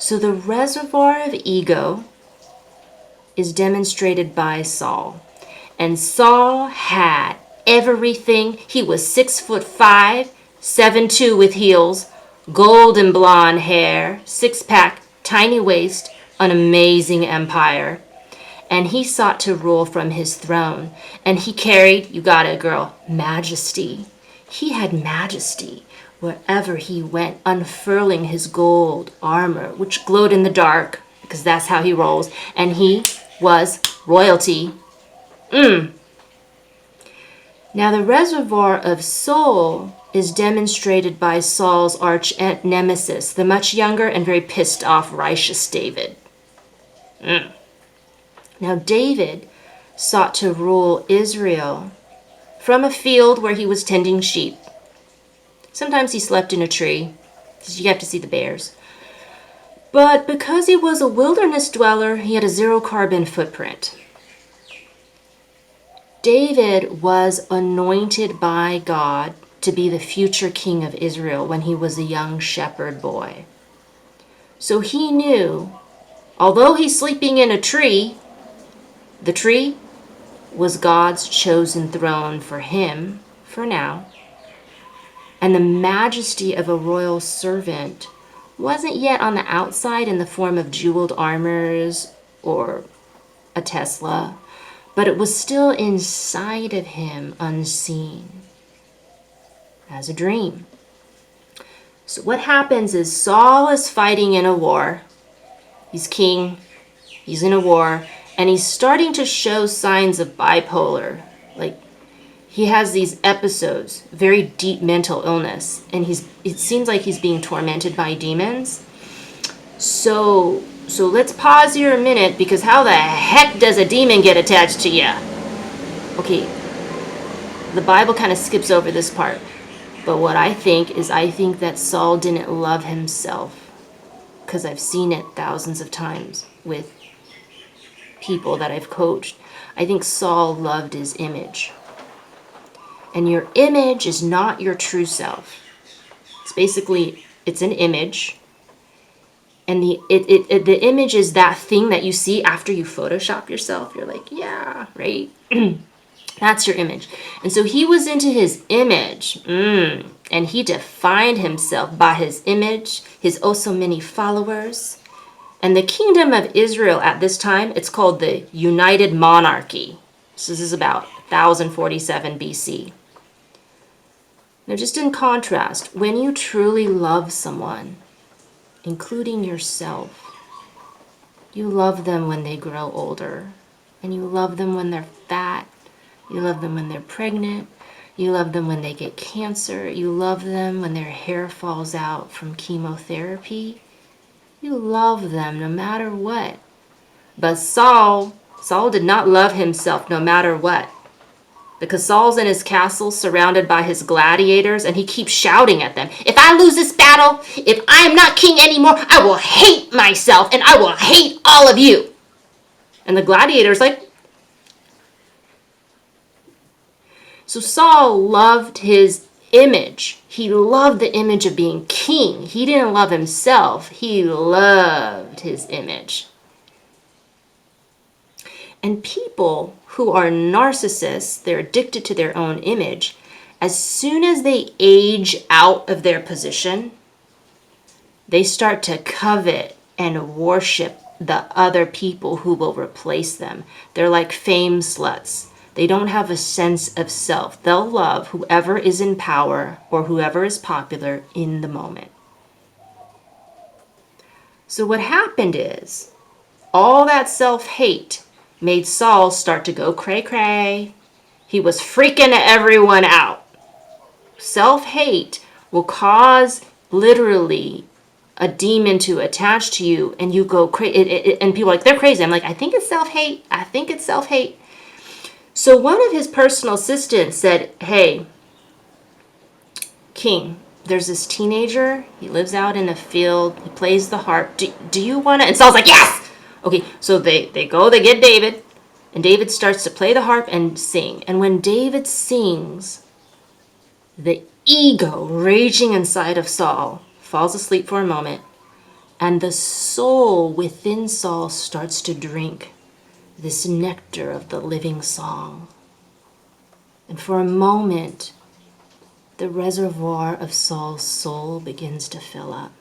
So the reservoir of ego is demonstrated by Saul. And Saul had everything. He was 6'5", 7'2" with heels, golden blonde hair, six-pack, tiny waist, an amazing empire. And he sought to rule from his throne. And he carried, you got it, girl, majesty. He had majesty wherever he went, unfurling his gold armor, which glowed in the dark, because that's how he rolls. And he was royalty. Now the reservoir of soul is demonstrated by Saul's arch nemesis, the much younger and very pissed off righteous David. Now David sought to rule Israel from a field where he was tending sheep. Sometimes he slept in a tree, because you have to see the bears. But because he was a wilderness dweller, he had a zero carbon footprint. David was anointed by God to be the future king of Israel when he was a young shepherd boy. So he knew, although he's sleeping in a tree, the tree was God's chosen throne for him for now. And the majesty of a royal servant wasn't yet on the outside in the form of jeweled armors or a Tesla, but it was still inside of him, unseen, as a dream. So what happens is Saul is fighting in a war. He's king, he's in a war, and he's starting to show signs of bipolar. Like, he has these episodes, very deep mental illness, and it seems like he's being tormented by demons. So let's pause here a minute, because how the heck does a demon get attached to you? Okay, the Bible kind of skips over this part. But what I think that Saul didn't love himself, because I've seen it thousands of times with people that I've coached. I think Saul loved his image. And your image is not your true self. It's an image. And the image is that thing that you see after you Photoshop yourself. You're like, yeah, right? That's your image. And so he was into his image. And he defined himself by his image, his oh so many followers. And the kingdom of Israel at this time, it's called the United Monarchy. So this is about 1047 BC. Now, just in contrast, when you truly love someone, including yourself, you love them when they grow older, and you love them when they're fat, you love them when they're pregnant, you love them when they get cancer, you love them when their hair falls out from chemotherapy. You love them no matter what. But Saul did not love himself no matter what. Because Saul's in his castle surrounded by his gladiators, and he keeps shouting at them, if I lose this battle, if I am not king anymore, I will hate myself and I will hate all of you. And the gladiators like, so Saul loved his image. He loved the image of being king. He didn't love himself. He loved his image. And people who are narcissists, they're addicted to their own image. As soon as they age out of their position, they start to covet and worship the other people who will replace them. They're like fame sluts. They don't have a sense of self. They'll love whoever is in power or whoever is popular in the moment. So what happened is, all that self-hate made Saul start to go cray-cray. He was freaking everyone out. Self-hate will cause literally a demon to attach to you, and you go crazy. And people are like, they're crazy. I'm like, I think it's self-hate. I think it's self-hate. So one of his personal assistants said, hey, King, there's this teenager. He lives out in a field. He plays the harp. Do you want to? And Saul's like, yes! Okay, so they get David, and David starts to play the harp and sing. And when David sings, the ego raging inside of Saul falls asleep for a moment, And the soul within Saul starts to drink this nectar of the living song. And for a moment, the reservoir of Saul's soul begins to fill up.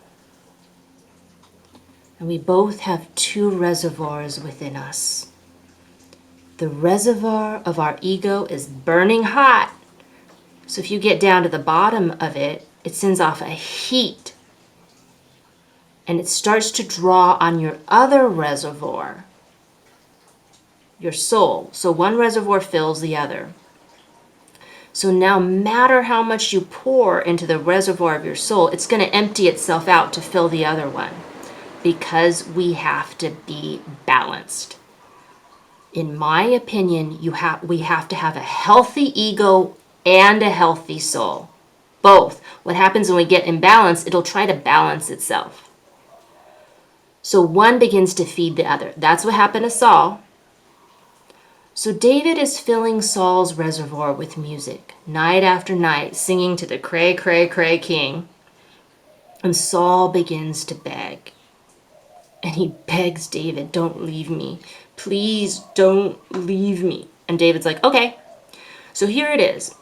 And we both have two reservoirs within us. The reservoir of our ego is burning hot. So if you get down to the bottom of it, it sends off a heat. And it starts to draw on your other reservoir, your soul. So one reservoir fills the other. So no matter how much you pour into the reservoir of your soul, it's going to empty itself out to fill the other one, because we have to be balanced. In my opinion, we have to have a healthy ego and a healthy soul. Both. What happens when we get imbalanced, it'll try to balance itself. So one begins to feed the other. That's what happened to Saul. So David is filling Saul's reservoir with music, night after night, singing to the cray, cray, cray king. And Saul begins to beg. And he begs David, don't leave me. Please don't leave me. And David's like, okay. So here it is.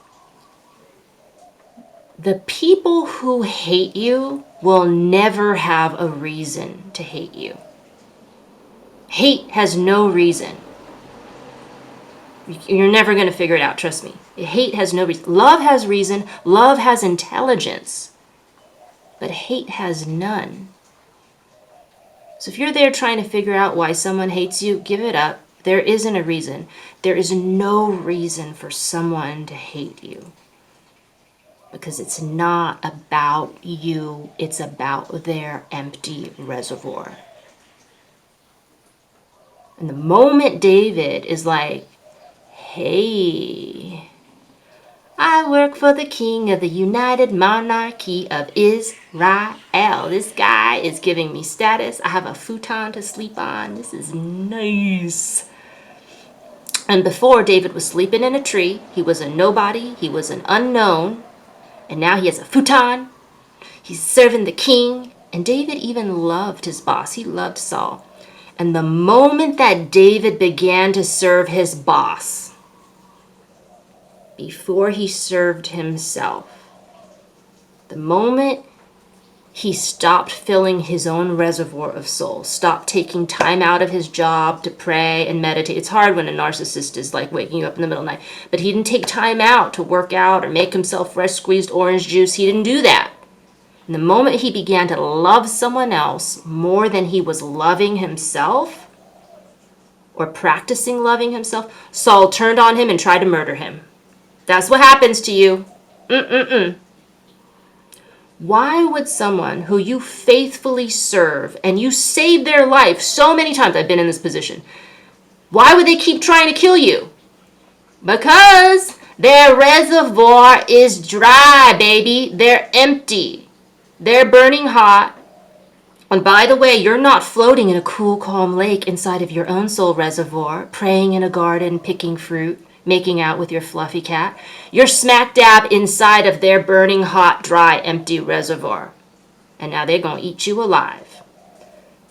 The people who hate you will never have a reason to hate you. Hate has no reason. You're never going to figure it out, trust me. Hate has no reason. Love has reason. Love has intelligence. But hate has none. So if you're there trying to figure out why someone hates you, give it up. There isn't a reason. There is no reason for someone to hate you. Because it's not about you. It's about their empty reservoir. And the moment David is like, hey, I work for the king of the United Monarchy of Israel. This guy is giving me status. I have a futon to sleep on. This is nice. And before, David was sleeping in a tree. He was a nobody. He was an unknown. And now he has a futon. He's serving the king. And David even loved his boss. He loved Saul. And the moment that David began to serve his boss, before he served himself, the moment he stopped filling his own reservoir of soul, stopped taking time out of his job to pray and meditate. It's hard when a narcissist is like waking you up in the middle of the night, but he didn't take time out to work out or make himself fresh squeezed orange juice. He didn't do that. And the moment he began to love someone else more than he was loving himself or practicing loving himself, Saul turned on him and tried to murder him. That's what happens to you. Why would someone who you faithfully serve and you saved their life so many times, I've been in this position, why would they keep trying to kill you? Because their reservoir is dry, baby. They're empty. They're burning hot. And by the way, you're not floating in a cool, calm lake inside of your own soul reservoir, praying in a garden, picking fruit, making out with your fluffy cat. You're smack dab inside of their burning hot, dry, empty reservoir. And now they're going to eat you alive.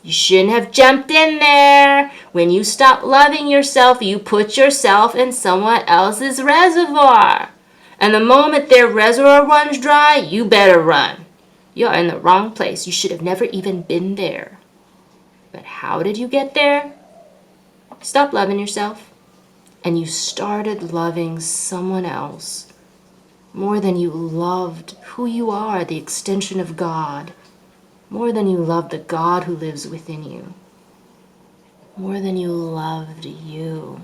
You shouldn't have jumped in there. When you stop loving yourself, you put yourself in someone else's reservoir. And the moment their reservoir runs dry, you better run. You're in the wrong place. You should have never even been there. But how did you get there? Stop loving yourself. And you started loving someone else more than you loved who you are, the extension of God, more than you loved the God who lives within you, more than you loved you.